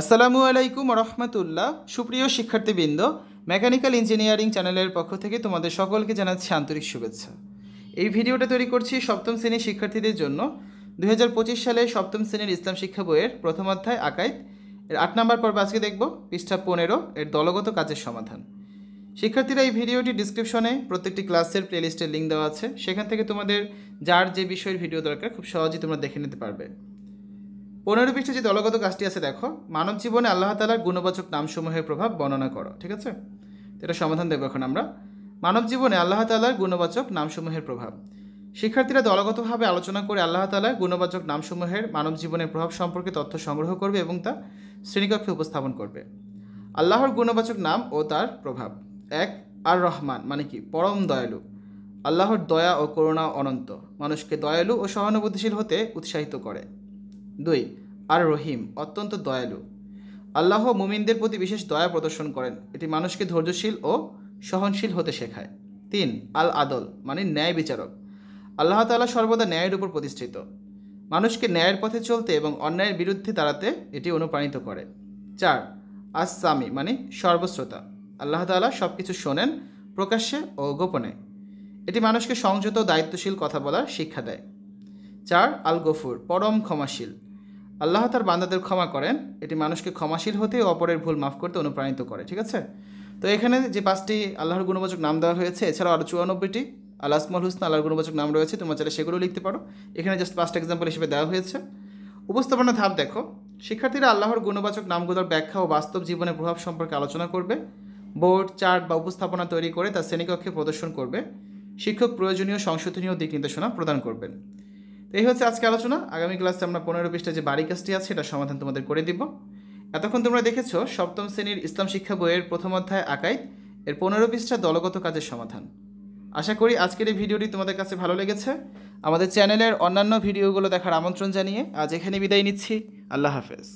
আসসালামু আলাইকুম রহমতুল্লাহ। সুপ্রিয় শিক্ষার্থীবৃন্দ, মেকানিক্যাল ইঞ্জিনিয়ারিং চ্যানেলের পক্ষ থেকে তোমাদের সকলকে জানাচ্ছি আন্তরিক শুভেচ্ছা। এই ভিডিওটা তৈরি করছি সপ্তম শ্রেণীর শিক্ষার্থীদের জন্য। 2025 সালে সপ্তম শ্রেণীর ইসলাম শিক্ষা বইয়ের প্রথম অধ্যায় আকাইদ এর 8 নম্বর পর্ব আজকে দেখব, পৃষ্ঠা 15 এর দলগত কাজের সমাধান। শিক্ষার্থীরা, এই ভিডিওটি ডিসক্রিপশনে প্রত্যেকটি ক্লাসের প্লেলিস্টের লিঙ্ক দেওয়া আছে, সেখান থেকে তোমাদের যার যে বিষয়ের ভিডিও দরকার খুব সহজেই তোমরা দেখে নিতে পারবে। 15 পৃষ্ঠে যে দলগত কাজটি আছে দেখো, মানব জীবনে আল্লাহ তাআলার গুণবাচক নামসমূহের প্রভাব বর্ণনা করো। ঠিক আছে, এটা সমাধান দেখব এখন আমরা। মানব জীবনে আল্লাহ তাআলার গুণবাচক নামসমূহের প্রভাব। শিক্ষার্থীরা দলগতভাবে আলোচনা করে আল্লাহ তাআলার গুণবাচক নামসমূহের মানব জীবনের প্রভাব সম্পর্কে তথ্য সংগ্রহ করবে এবং তা শ্রেণীকক্ষে উপস্থাপন করবে। আল্লাহর গুণবাচক নাম ও তার প্রভাব। 1, আর রহমান মানে কি? পরম দয়ালু। আল্লাহর দয়া ও করুণা অনন্ত, মানুষকে দয়ালু ও সহানুভূতিশীল হতে উৎসাহিত করে। 2, আর রহিম, অত্যন্ত দয়ালু। আল্লাহ মুমিনদের প্রতি বিশেষ দয়া প্রদর্শন করেন, এটি মানুষকে ধৈর্যশীল ও সহনশীল হতে শেখায়। 3, আল আদল মানে ন্যায় বিচারক। আল্লাহ তাআলা সর্বদা ন্যায়ের উপর প্রতিষ্ঠিত, মানুষকে ন্যায়ের পথে চলতে এবং অন্যায়ের বিরুদ্ধে দাঁড়াতে এটি অনুপ্রাণিত করে। 4, আস সামি মানে সর্বশ্রোতা। আল্লাহ তাআলা সব কিছু শোনেন, প্রকাশ্যে ও গোপনে। এটি মানুষকে সংযত ও দায়িত্বশীল কথা বলার শিক্ষা দেয়। 4, আল গফুর, পরম ক্ষমাশীল। আল্লাহ তার বান্দাদের ক্ষমা করেন, এটি মানুষকে ক্ষমাশীল হতে ও অপরের ভুল মাফ করতে অনুপ্রাণিত করে। ঠিক আছে, তো এখানে যে 5টি আল্লাহর গুণবাচক নাম দেওয়া হয়েছে, এছাড়াও আরও 94টি আল আসমাউল হুসনা আল্লাহর গুণবাচক নাম রয়েছে, তোমরা চাইলে সেগুলো লিখতে পারো। এখানে জাস্ট 5টা এক্সাম্পল হিসেবে দেওয়া হয়েছে। উপস্থাপনা ধাপ দেখো, শিক্ষার্থীরা আল্লাহর গুণবাচক নামগুলোর ব্যাখ্যা ও বাস্তব জীবনের প্রভাব সম্পর্কে আলোচনা করবে। বোর্ড, চার্ট বা উপস্থাপনা তৈরি করে তা শ্রেণীকক্ষে প্রদর্শন করবে। শিক্ষক প্রয়োজনীয় সংশোধনীয় দিক নির্দেশনা প্রদান করবেন। তো এই হচ্ছে আজকে আলোচনা। আগামী ক্লাসে আমরা 15 পৃষ্ঠা যে বাড়ি কাজটি আছে এটা সমাধান তোমাদের করে দিব। এতক্ষণ তোমরা দেখেছো সপ্তম শ্রেণীর ইসলাম শিক্ষা বইয়ের প্রথম অধ্যায় আকাইদ এর 15 পৃষ্ঠা দলগত কাজের সমাধান। আশা করি আজকের এই ভিডিওটি তোমাদের কাছে ভালো লেগেছে। আমাদের চ্যানেলের অন্যান্য ভিডিওগুলো দেখার আমন্ত্রণ জানিয়ে আজ এখানে বিদায় নিচ্ছি। আল্লাহ হাফেজ।